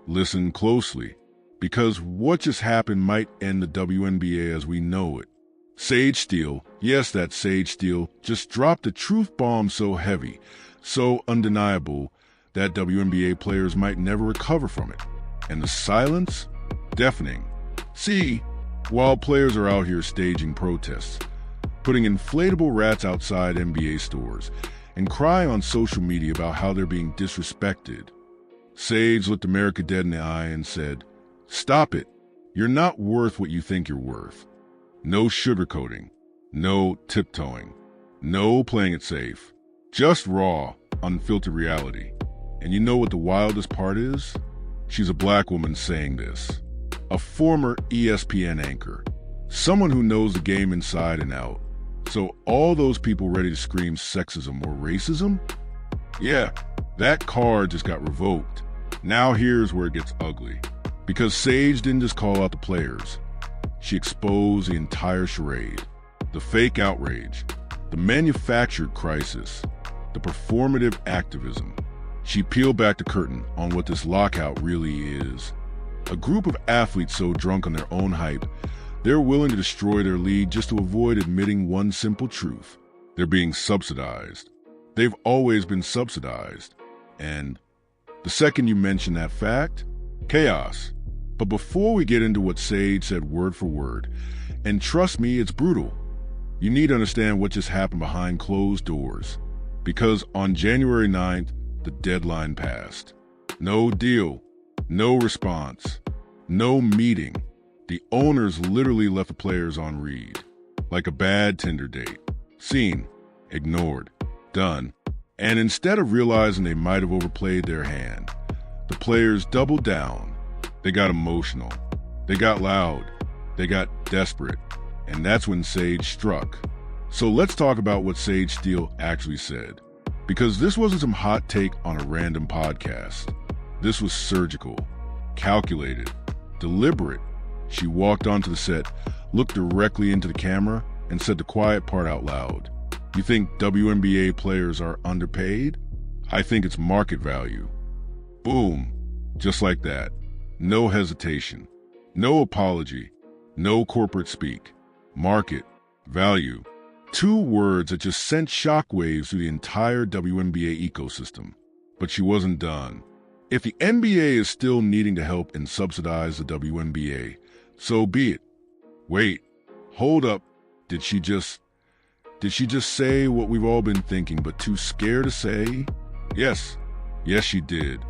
Listen closely, because what just happened might end the WNBA as we know it. Sage Steele, yes, that's Sage Steele, just dropped a truth bomb so heavy, so undeniable, that WNBA players might never recover from it. And the silence? Deafening. See, while players are out here staging protests, putting inflatable rats outside NBA stores, and crying on social media about how they're being disrespected, Sage looked America dead in the eye and said, "Stop it. You're not worth what you think you're worth." No sugarcoating, no tiptoeing, no playing it safe, just raw, unfiltered reality. And you know what the wildest part is? She's a black woman saying this. A former ESPN anchor. Someone who knows the game inside and out. So all those people ready to scream sexism or racism? Yeah, that card just got revoked. Now here's where it gets ugly. Because Sage didn't just call out the players. She exposed the entire charade. The fake outrage. The manufactured crisis. The performative activism. She peeled back the curtain on what this lockout really is. A group of athletes so drunk on their own hype, they're willing to destroy their league just to avoid admitting one simple truth. They're being subsidized. They've always been subsidized. And the second you mention that fact, chaos. But before we get into what Sage said word for word, and trust me, it's brutal, you need to understand what just happened behind closed doors. Because on January 9th, the deadline passed. No deal, no response, no meeting. The owners literally left the players on read, like a bad Tinder date. Seen, ignored, done. And instead of realizing they might have overplayed their hand, the players doubled down. They got emotional. They got loud. They got desperate. And that's when Sage struck. So let's talk about what Sage Steele actually said. Because this wasn't some hot take on a random podcast. This was surgical, calculated, deliberate. She walked onto the set, looked directly into the camera, and said the quiet part out loud. You think WNBA players are underpaid? I think it's market value. Boom. Just like that. No hesitation. No apology. No corporate speak. Market. Value. Two words that just sent shockwaves through the entire WNBA ecosystem. But she wasn't done. If the NBA is still needing to help and subsidize the WNBA, so be it. Wait. Hold up. Did she just say what we've all been thinking but too scared to say? Yes. Yes, she did.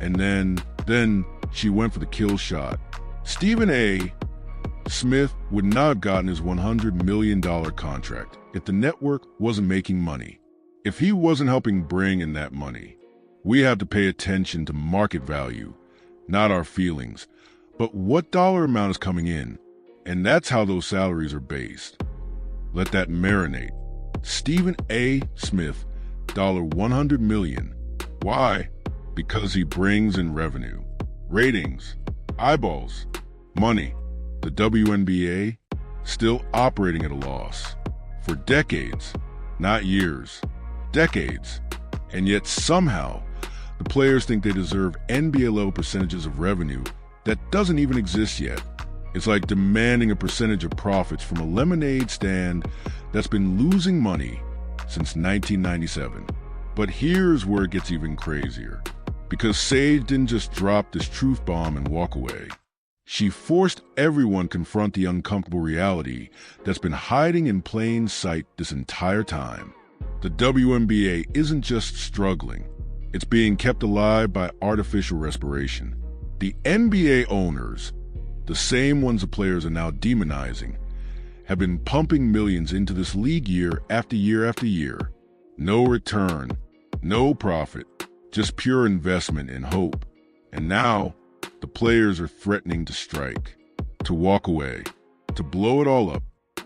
And then she went for the kill shot. Stephen A. Smith would not have gotten his $100 million contract if the network wasn't making money. If he wasn't helping bring in that money. We have to pay attention to market value, not our feelings, but what dollar amount is coming in. And that's how those salaries are based. Let that marinate. Stephen A. Smith, $100 million. Why? Because he brings in revenue, ratings, eyeballs, money. The WNBA still operating at a loss for decades, not years, decades. And yet somehow the players think they deserve NBA level percentages of revenue that doesn't even exist yet. It's like demanding a percentage of profits from a lemonade stand that's been losing money since 1997. But here's where it gets even crazier. Because Sage didn't just drop this truth bomb and walk away. She forced everyone to confront the uncomfortable reality that's been hiding in plain sight this entire time. The WNBA isn't just struggling. It's being kept alive by artificial respiration. The NBA owners, the same ones the players are now demonizing, have been pumping millions into this league year after year after year. No return, no profit, just pure investment and hope. And now, the players are threatening to strike, to walk away, to blow it all up.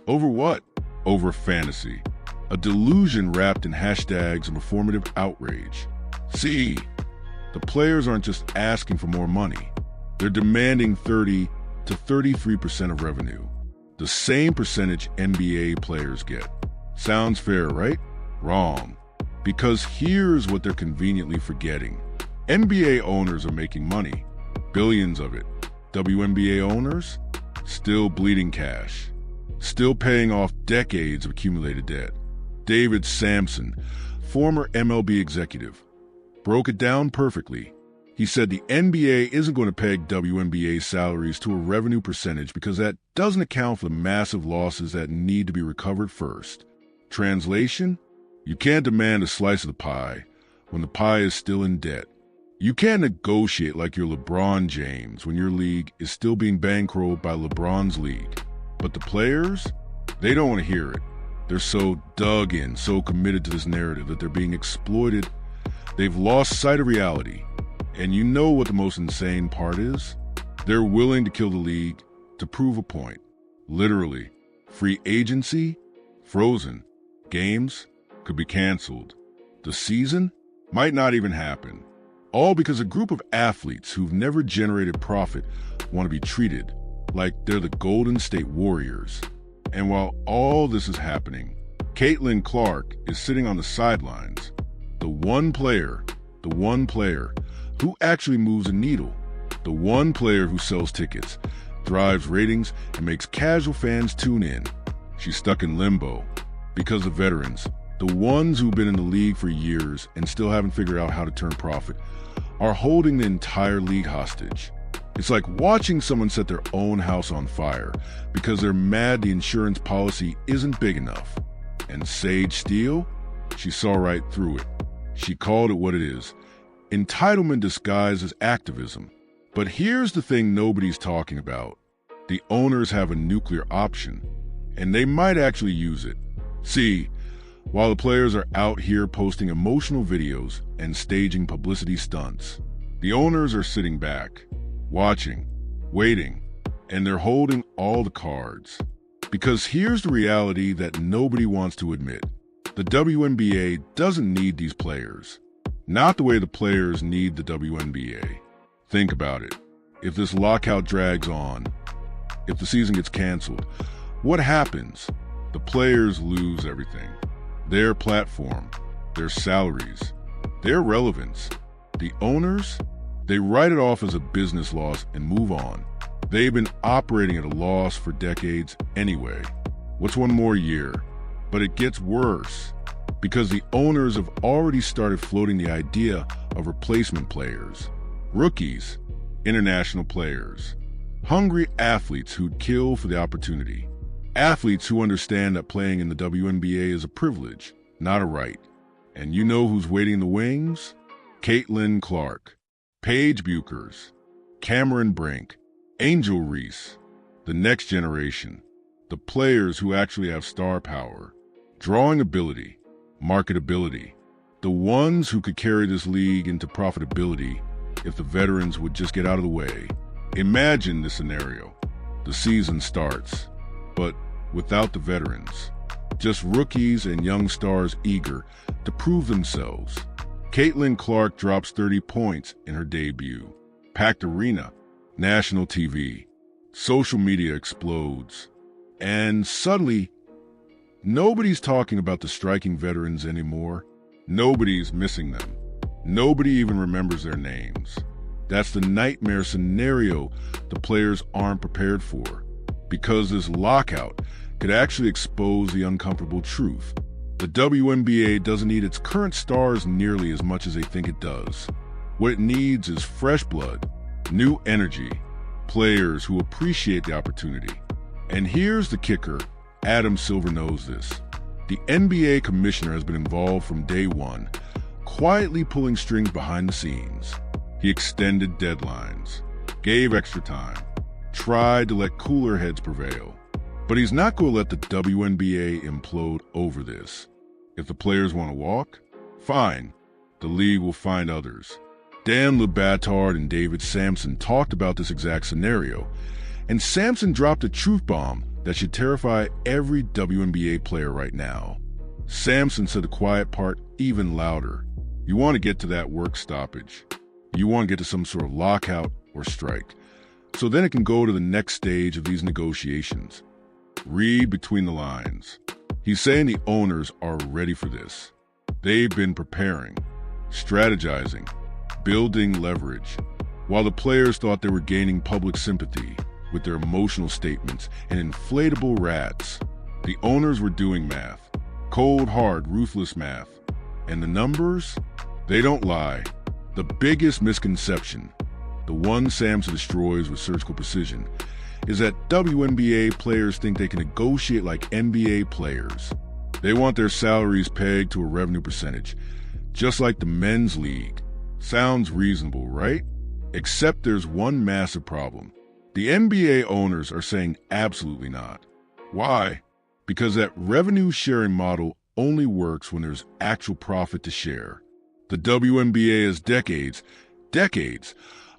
Over what? Over fantasy. A delusion wrapped in hashtags and performative outrage. See, the players aren't just asking for more money. They're demanding 30 to 33% of revenue. The same percentage NBA players get. Sounds fair, right? Wrong. Because here's what they're conveniently forgetting. NBA owners are making money. billions of it. WNBA owners, still bleeding cash, still paying off decades of accumulated debt. David Samson, former MLB executive, broke it down perfectly. He said the NBA isn't going to peg WNBA salaries to a revenue percentage because that doesn't account for the massive losses that need to be recovered first. Translation? You can't demand a slice of the pie when the pie is still in debt. You can't negotiate like you're LeBron James when your league is still being bankrolled by LeBron's league. But the players, they don't want to hear it. They're so dug in, so committed to this narrative that they're being exploited. They've lost sight of reality. And you know what the most insane part is? They're willing to kill the league to prove a point. Literally. Free agency? Frozen. Games could be canceled. The season might not even happen. All because a group of athletes who've never generated profit want to be treated like they're the Golden State Warriors. And while all this is happening, Caitlyn Clark is sitting on the sidelines. The one player who actually moves a needle. The one player who sells tickets, drives ratings, and makes casual fans tune in. She's stuck in limbo because the veterans, the ones who've been in the league for years and still haven't figured out how to turn profit, are holding the entire league hostage. It's like watching someone set their own house on fire because they're mad the insurance policy isn't big enough. And Sage Steele? She saw right through it. She called it what it is. Entitlement disguised as activism. But here's the thing nobody's talking about. The owners have a nuclear option, and they might actually use it. See, while the players are out here posting emotional videos and staging publicity stunts, the owners are sitting back, watching, waiting, and they're holding all the cards. Because here's the reality that nobody wants to admit. The WNBA doesn't need these players. Not the way the players need the WNBA. Think about it. If this lockout drags on, if the season gets canceled, what happens? The players lose everything. Their platform, their salaries, their relevance. The owners, they write it off as a business loss and move on. They've been operating at a loss for decades anyway. What's one more year? But it gets worse because the owners have already started floating the idea of replacement players, rookies, international players, hungry athletes who'd kill for the opportunity, athletes who understand that playing in the WNBA is a privilege, not a right. And you know who's waiting in the wings? Caitlyn Clark, Paige Buchers, Cameron Brink, Angel Reese, the next generation, the players who actually have star power, drawing ability, marketability, the ones who could carry this league into profitability if the veterans would just get out of the way. Imagine this scenario. The season starts, but without the veterans, just rookies and young stars eager to prove themselves. Caitlyn Clark drops 30 points in her debut. Packed arena, national TV, social media explodes. And suddenly, nobody's talking about the striking veterans anymore. Nobody's missing them. Nobody even remembers their names. That's the nightmare scenario the players aren't prepared for, because this lockout could actually expose the uncomfortable truth. The WNBA doesn't need its current stars nearly as much as they think it does. What it needs is fresh blood, new energy, players who appreciate the opportunity. And here's the kicker. Adam Silver knows this. The NBA commissioner has been involved from day one, quietly pulling strings behind the scenes. He extended deadlines, gave extra time, tried to let cooler heads prevail. But he's not going to let the WNBA implode over this. If the players want to walk, fine. The league will find others. Dan Batard and David Samson talked about this exact scenario, and Samson dropped a truth bomb that should terrify every WNBA player right now. Samson said the quiet part even louder. You want to get to that work stoppage. You want to get to some sort of lockout or strike. So then it can go to the next stage of these negotiations. Read between the lines. He's saying the owners are ready for this. They've been preparing, strategizing, building leverage. While the players thought they were gaining public sympathy with their emotional statements and inflatable rats, the owners were doing math. Cold, hard, ruthless math. And the numbers? They don't lie. The biggest misconception, the one Samson destroys with surgical precision, is that WNBA players think they can negotiate like NBA players. They want their salaries pegged to a revenue percentage, just like the men's league. Sounds reasonable, right? Except there's one massive problem. The NBA owners are saying absolutely not. Why? Because that revenue sharing model only works when there's actual profit to share. The WNBA has decades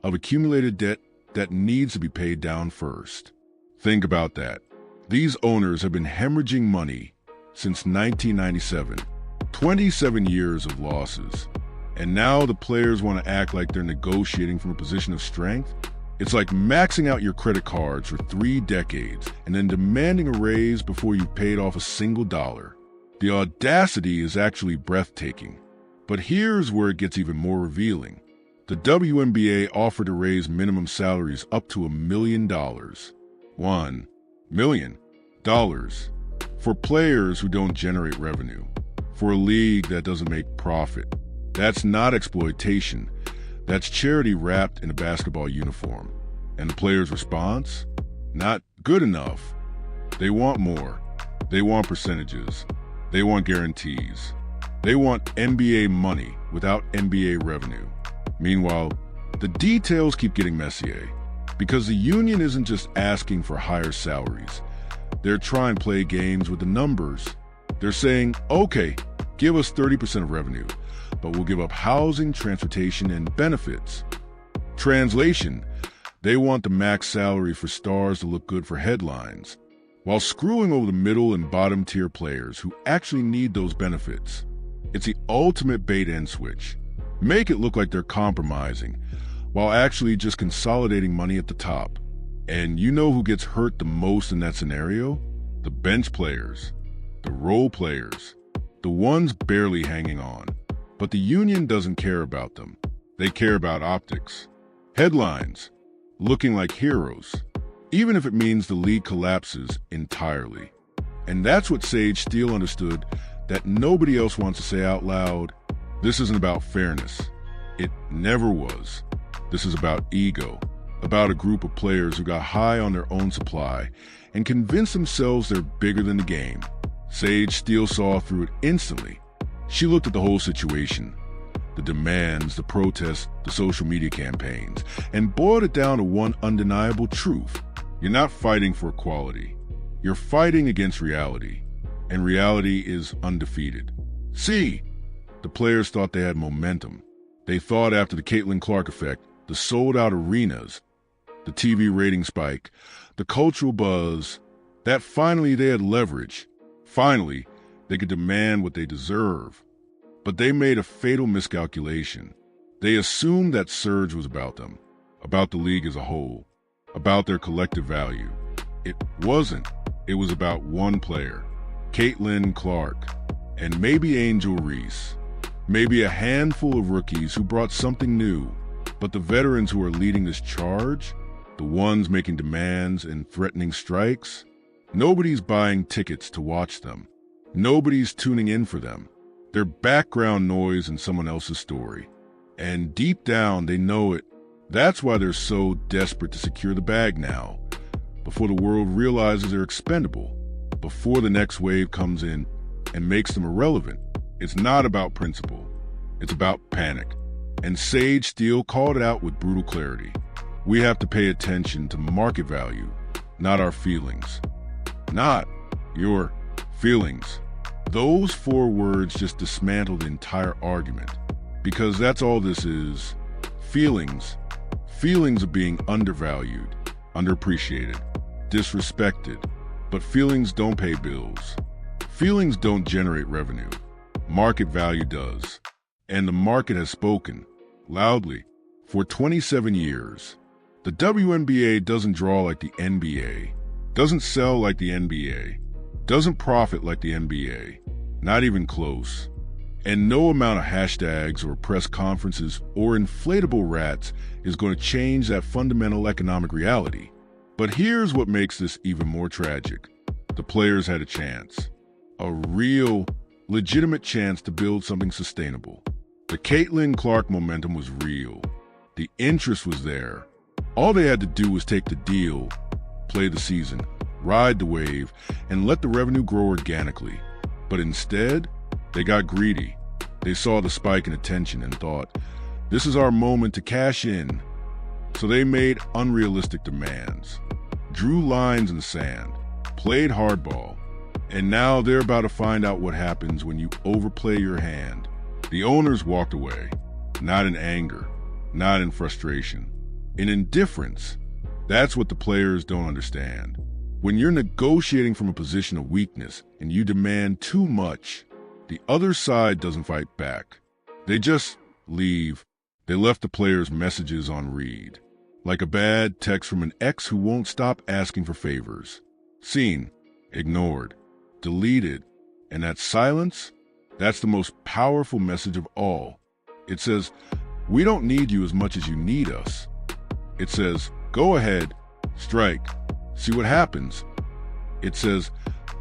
of accumulated debt that needs to be paid down first. Think about that. These owners have been hemorrhaging money since 1997, 27 years of losses. And now the players want to act like they're negotiating from a position of strength? It's like maxing out your credit cards for 3 decades and then demanding a raise before you've paid off a single dollar. The audacity is actually breathtaking. But here's where it gets even more revealing. The WNBA offered to raise minimum salaries up to $1 million. $1 million. For players who don't generate revenue. For a league that doesn't make profit. That's not exploitation. That's charity wrapped in a basketball uniform. And the players' response? Not good enough. They want more. They want percentages. They want guarantees. They want NBA money without NBA revenue. Meanwhile, the details keep getting messier because the union isn't just asking for higher salaries. They're trying to play games with the numbers. They're saying, okay, give us 30% of revenue, but we'll give up housing, transportation, and benefits. Translation, they want the max salary for stars to look good for headlines, while screwing over the middle and bottom tier players who actually need those benefits. It's the ultimate bait and switch. Make it look like they're compromising, while actually just consolidating money at the top. And you know who gets hurt the most in that scenario? The bench players, the role players, the ones barely hanging on. But the union doesn't care about them. They care about optics. Headlines, looking like heroes, even if it means the league collapses entirely. And that's what Steele understood that nobody else wants to say out loud. This isn't about fairness. It never was. This is about ego, about a group of players who got high on their own supply and convinced themselves they're bigger than the game. Steele saw through it instantly. She looked at the whole situation, the demands, the protests, the social media campaigns, and boiled it down to one undeniable truth. You're not fighting for equality. You're fighting against reality, and reality is undefeated. See, the players thought they had momentum. They thought after the Caitlyn Clark effect, the sold-out arenas, the TV rating spike, the cultural buzz, that finally they had leverage. Finally, they could demand what they deserve. But they made a fatal miscalculation. They assumed that surge was about them, about the league as a whole, about their collective value. It wasn't. It was about one player, Caitlyn Clark, and maybe Angel Reese. Maybe a handful of rookies who brought something new. But the veterans who are leading this charge, the ones making demands and threatening strikes, nobody's buying tickets to watch them. Nobody's tuning in for them. They're background noise in someone else's story. And deep down, they know it. That's why they're so desperate to secure the bag now, before the world realizes they're expendable, before the next wave comes in and makes them irrelevant. It's not about principle. It's about panic. And Steele called it out with brutal clarity. We have to pay attention to market value, not our feelings. Not your feelings. Those 4 words just dismantle the entire argument. Because that's all this is. Feelings. Feelings of being undervalued, underappreciated, disrespected. But feelings don't pay bills. Feelings don't generate revenue. Market value does. And the market has spoken, loudly, for 27 years. The WNBA doesn't draw like the NBA, doesn't sell like the NBA, doesn't profit like the NBA, not even close. And no amount of hashtags or press conferences or inflatable rats is going to change that fundamental economic reality. But here's what makes this even more tragic. The players had a chance. A real, legitimate chance to build something sustainable. The Caitlyn Clark momentum was real. The interest was there. All they had to do was take the deal, play the season, ride the wave, and let the revenue grow organically. But instead, they got greedy. They saw the spike in attention and thought, this is our moment to cash in. So they made unrealistic demands, drew lines in the sand, played hardball, and now they're about to find out what happens when you overplay your hand. The owners walked away, not in anger, not in frustration, in indifference. That's what the players don't understand. When you're negotiating from a position of weakness and you demand too much, the other side doesn't fight back. They just leave. They left the players' messages on read, like a bad text from an ex who won't stop asking for favors. Seen, ignored, deleted, and that silence, that's the most powerful message of all. It says, we don't need you as much as you need us. It says, go ahead, strike, see what happens. It says,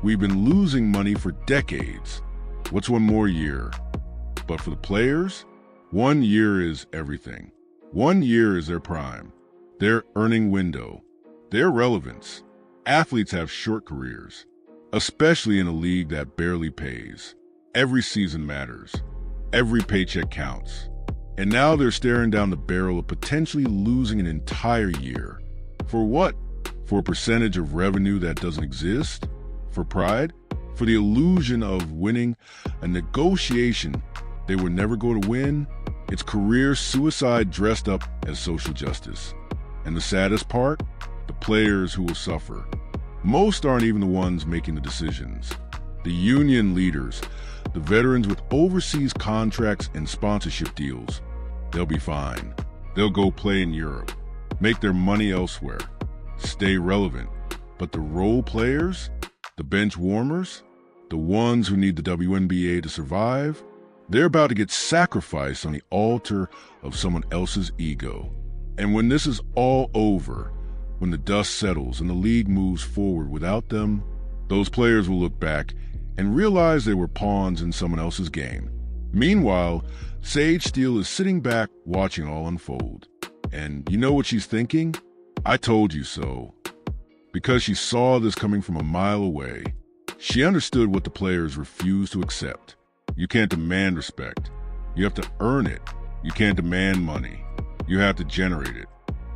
we've been losing money for decades. What's one more year? But for the players, 1 year is everything. 1 year is their prime, their earning window, their relevance. Athletes have short careers, especially in a league that barely pays. Every season matters. Every paycheck counts. And now they're staring down the barrel of potentially losing an entire year. For what? For a percentage of revenue that doesn't exist? For pride? For the illusion of winning a negotiation they were never going to win? It's career suicide dressed up as social justice. And the saddest part? The players who will suffer. Most aren't even the ones making the decisions. The union leaders, the veterans with overseas contracts and sponsorship deals, they'll be fine. They'll go play in Europe, make their money elsewhere, stay relevant. But the role players, the bench warmers, the ones who need the WNBA to survive, they're about to get sacrificed on the altar of someone else's ego. And when this is all over, when the dust settles and the league moves forward without them, those players will look back and realize they were pawns in someone else's game. Meanwhile, Steele is sitting back watching it all unfold. And you know what she's thinking? I told you so. Because she saw this coming from a mile away. She understood what the players refused to accept. You can't demand respect. You have to earn it. You can't demand money. You have to generate it.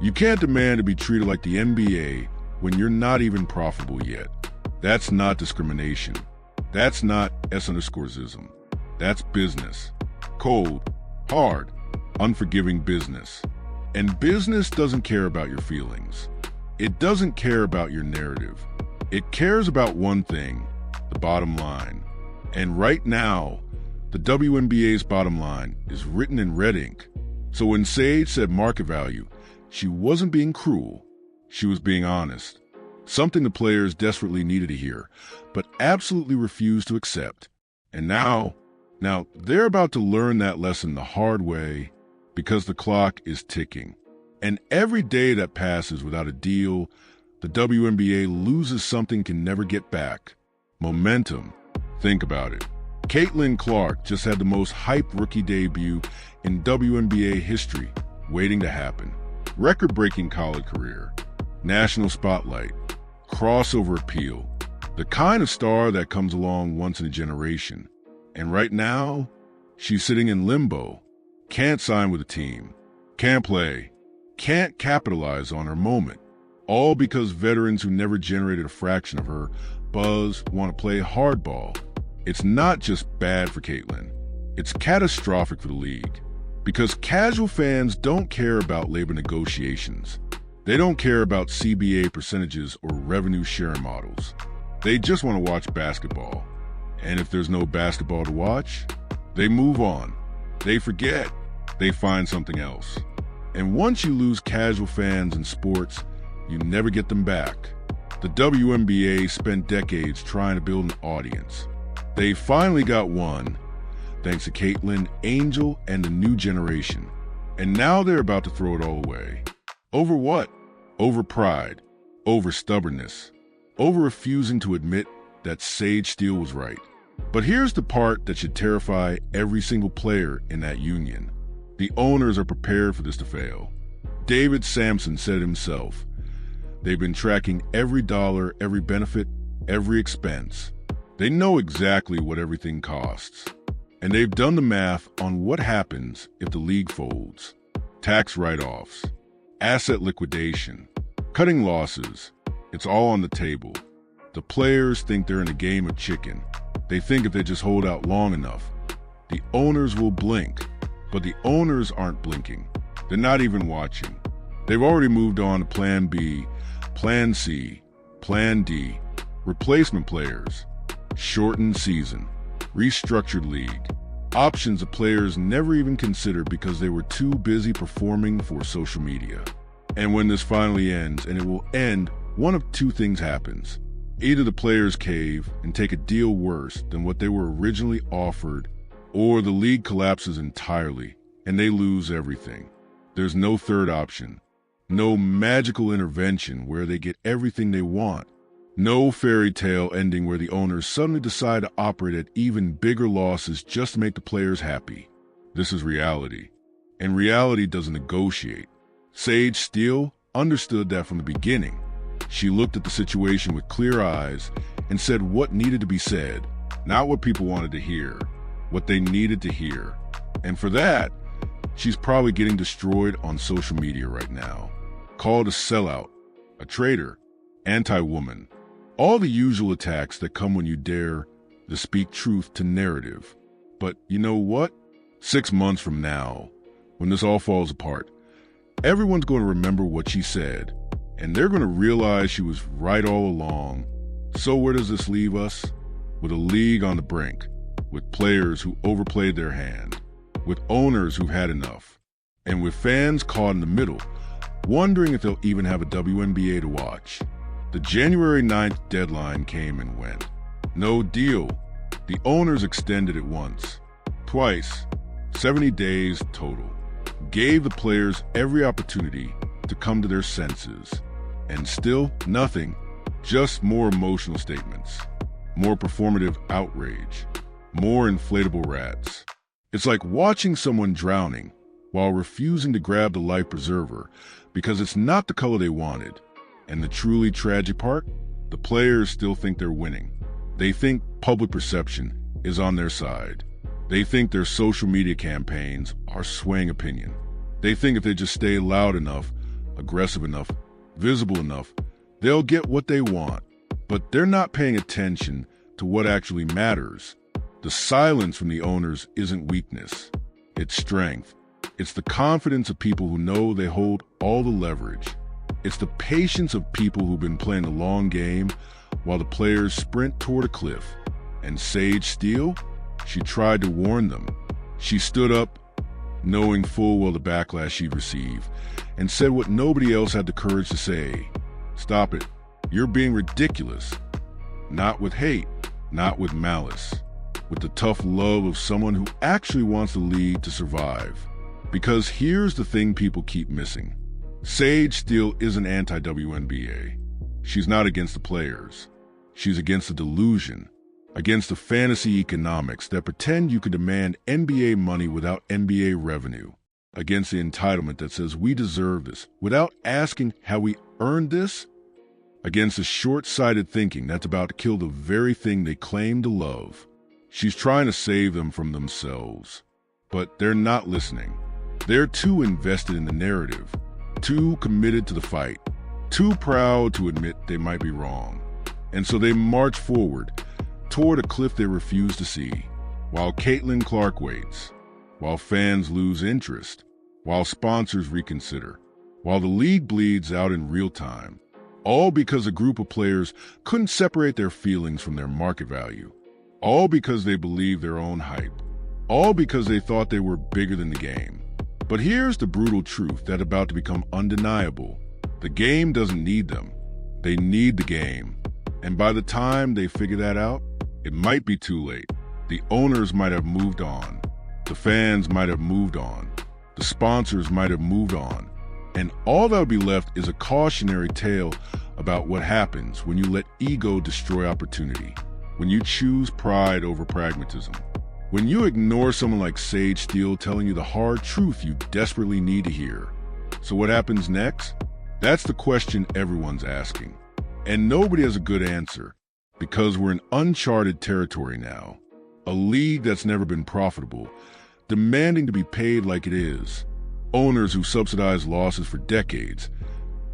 You can't demand to be treated like the NBA when you're not even profitable yet. That's not discrimination. That's not S_ism. That's business. Cold, hard, unforgiving business. And business doesn't care about your feelings. It doesn't care about your narrative. It cares about one thing, the bottom line. And right now, the WNBA's bottom line is written in red ink. So when Sage said market value, she wasn't being cruel. She was being honest. Something the players desperately needed to hear, but absolutely refused to accept. And now they're about to learn that lesson the hard way because the clock is ticking. And every day that passes without a deal, the WNBA loses something it can never get back. Momentum. Think about it. Caitlyn Clark just had the most hyped rookie debut in WNBA history waiting to happen. Record-breaking college career. National spotlight. Crossover appeal. The kind of star that comes along once in a generation. And right now, she's sitting in limbo. Can't sign with a team. Can't play. Can't capitalize on her moment. All because veterans who never generated a fraction of her buzz want to play hardball. It's not just bad for Caitlyn. It's catastrophic for the league. Because casual fans don't care about labor negotiations. They don't care about CBA percentages or revenue sharing models. They just want to watch basketball. And if there's no basketball to watch, they move on. They forget. They find something else. And once you lose casual fans in sports, you never get them back. The WNBA spent decades trying to build an audience. They finally got one. thanks to Caitlyn, Angel, and the new generation. And now they're about to throw it all away. Over what? Over pride, over stubbornness, over refusing to admit that Sage Steele was right. But here's the part that should terrify every single player in that union. The owners are prepared for this to fail. Samson said himself, they've been tracking every dollar, every benefit, every expense. They know exactly what everything costs. And they've done the math on what happens if the league folds. Tax write-offs, asset liquidation, cutting losses. It's all on the table. The players think they're in a game of chicken. They think if they just hold out long enough, the owners will blink. But the owners aren't blinking. They're not even watching. They've already moved on to Plan B, Plan C, Plan D, replacement players, shortened season, restructured league, options that players never even considered because they were too busy performing for social media. And when this finally ends, and it will end, one of two things happens. Either the players cave and take a deal worse than what they were originally offered, or the league collapses entirely and they lose everything. There's no third option. No magical intervention where they get everything they want. No fairy tale ending where the owners suddenly decide to operate at even bigger losses just to make the players happy. This is reality. And reality doesn't negotiate. Sage Steele understood that from the beginning. She looked at the situation with clear eyes and said what needed to be said, not what people wanted to hear, what they needed to hear. And for that, she's probably getting destroyed on social media right now. Called a sellout, a traitor, anti-woman. All the usual attacks that come when you dare to speak truth to narrative. But you know what? 6 months from now, when this all falls apart, everyone's going to remember what she said, and they're going to realize she was right all along. So where does this leave us? With a league on the brink, with players who overplayed their hand, with owners who've had enough, and with fans caught in the middle, wondering if they'll even have a WNBA to watch. The January 9th deadline came and went. No deal. The owners extended it once, twice, 70 days total. Gave the players every opportunity to come to their senses. And still nothing, just more emotional statements, more performative outrage, more inflatable rats. It's like watching someone drowning while refusing to grab the life preserver because it's not the color they wanted. And the truly tragic part? The players still think they're winning. They think public perception is on their side. They think their social media campaigns are swaying opinion. They think if they just stay loud enough, aggressive enough, visible enough, they'll get what they want. But they're not paying attention to what actually matters. The silence from the owners isn't weakness. It's strength. It's the confidence of people who know they hold all the leverage. It's the patience of people who've been playing the long game while the players sprint toward a cliff. And Sage Steele? She tried to warn them. She stood up, knowing full well the backlash she'd receive, and said what nobody else had the courage to say. Stop it. You're being ridiculous. Not with hate, not with malice. With the tough love of someone who actually wants the league to survive. Because here's the thing people keep missing. Sage Steele isn't anti-WNBA. She's not against the players. She's against the delusion, against the fantasy economics that pretend you can demand NBA money without NBA revenue, against the entitlement that says we deserve this without asking how we earned this, against the short-sighted thinking that's about to kill the very thing they claim to love. She's trying to save them from themselves, but they're not listening. They're too invested in the narrative, too committed to the fight, too proud to admit they might be wrong. And so they march forward toward a cliff they refuse to see, while Caitlyn Clark waits, while fans lose interest, while sponsors reconsider, while the league bleeds out in real time, all because a group of players couldn't separate their feelings from their market value, all because they believed their own hype, all because they thought they were bigger than the game. But here's the brutal truth that's about to become undeniable. The game doesn't need them. They need the game. And by the time they figure that out, it might be too late. The owners might have moved on. The fans might have moved on. The sponsors might have moved on. And all that would be left is a cautionary tale about what happens when you let ego destroy opportunity, when you choose pride over pragmatism, when you ignore someone like Sage Steele telling you the hard truth you desperately need to hear. So what happens next? That's the question everyone's asking. And nobody has a good answer, because we're in uncharted territory now. A league that's never been profitable, demanding to be paid like it is. Owners who subsidize losses for decades,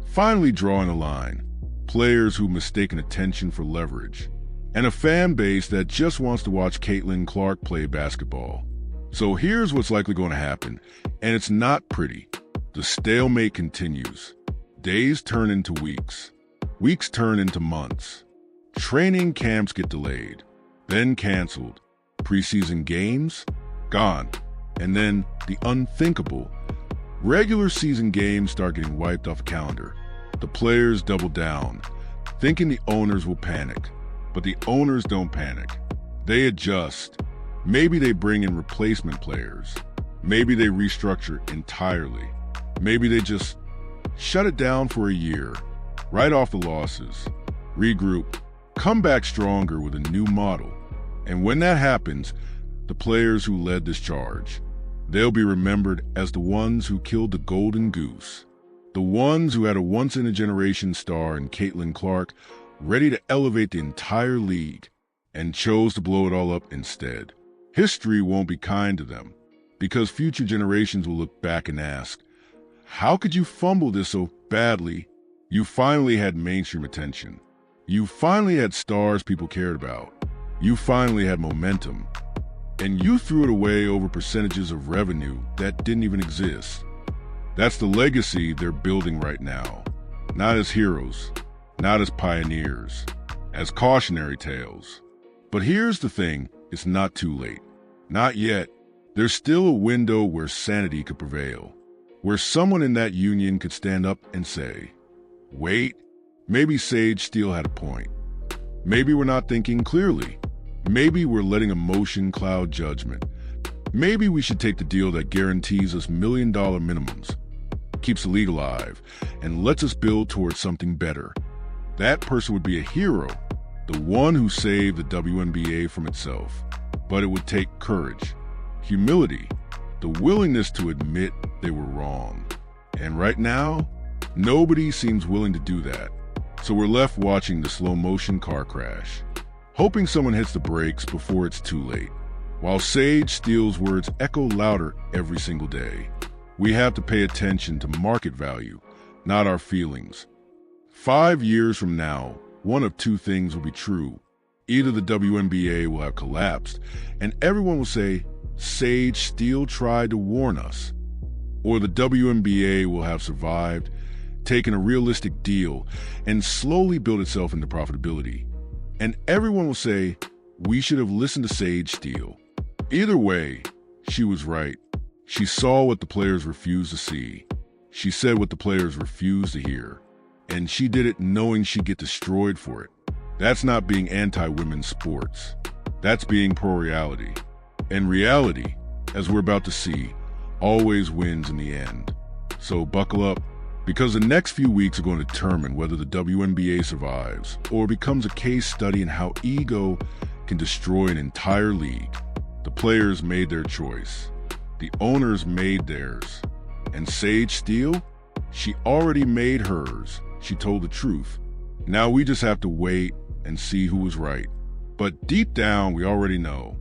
finally drawing a line. Players who mistaken attention for leverage. And a fan base that just wants to watch Caitlyn Clark play basketball. So here's what's likely going to happen, and it's not pretty. The stalemate continues. Days turn into weeks. Weeks turn into months. Training camps get delayed, then canceled. Preseason games? Gone. And then the unthinkable. Regular season games start getting wiped off the calendar. The players double down, thinking the owners will panic. But the owners don't panic. They adjust. Maybe they bring in replacement players. Maybe they restructure entirely. Maybe they just shut it down for a year, write off the losses, regroup, come back stronger with a new model. And when that happens, the players who led this charge, they'll be remembered as the ones who killed the golden goose, the ones who had a once-in-a-generation star in Caitlyn Clark ready to elevate the entire league and chose to blow it all up instead. History won't be kind to them, because future generations will look back and ask, how could you fumble this so badly? You finally had mainstream attention. You finally had stars people cared about. You finally had momentum. And you threw it away over percentages of revenue that didn't even exist. That's the legacy they're building right now. Not as heroes, not as pioneers, as cautionary tales. But here's the thing, it's not too late. Not yet. There's still a window where sanity could prevail, where someone in that union could stand up and say, wait, maybe Sage Steele had a point. Maybe we're not thinking clearly. Maybe we're letting emotion cloud judgment. Maybe we should take the deal that guarantees us $1 million minimums, keeps the league alive, and lets us build towards something better. That person would be a hero, the one who saved the WNBA from itself. But it would take courage, humility, the willingness to admit they were wrong. And right now, nobody seems willing to do that. So we're left watching the slow-motion car crash, hoping someone hits the brakes before it's too late. While Sage Steele's words echo louder every single day, we have to pay attention to market value, not our feelings. 5 years from now, one of two things will be true. Either the WNBA will have collapsed, and everyone will say, Sage Steele tried to warn us. Or the WNBA will have survived, taken a realistic deal, and slowly built itself into profitability. And everyone will say, we should have listened to Sage Steele. Either way, she was right. She saw what the players refused to see. She said what the players refused to hear. And she did it knowing she'd get destroyed for it. That's not being anti-women's sports. That's being pro-reality. And reality, as we're about to see, always wins in the end. So buckle up, because the next few weeks are going to determine whether the WNBA survives or becomes a case study in how ego can destroy an entire league. The players made their choice. The owners made theirs. And Sage Steele? She already made hers. She told the truth. Now we just have to wait and see who was right. But deep down, we already know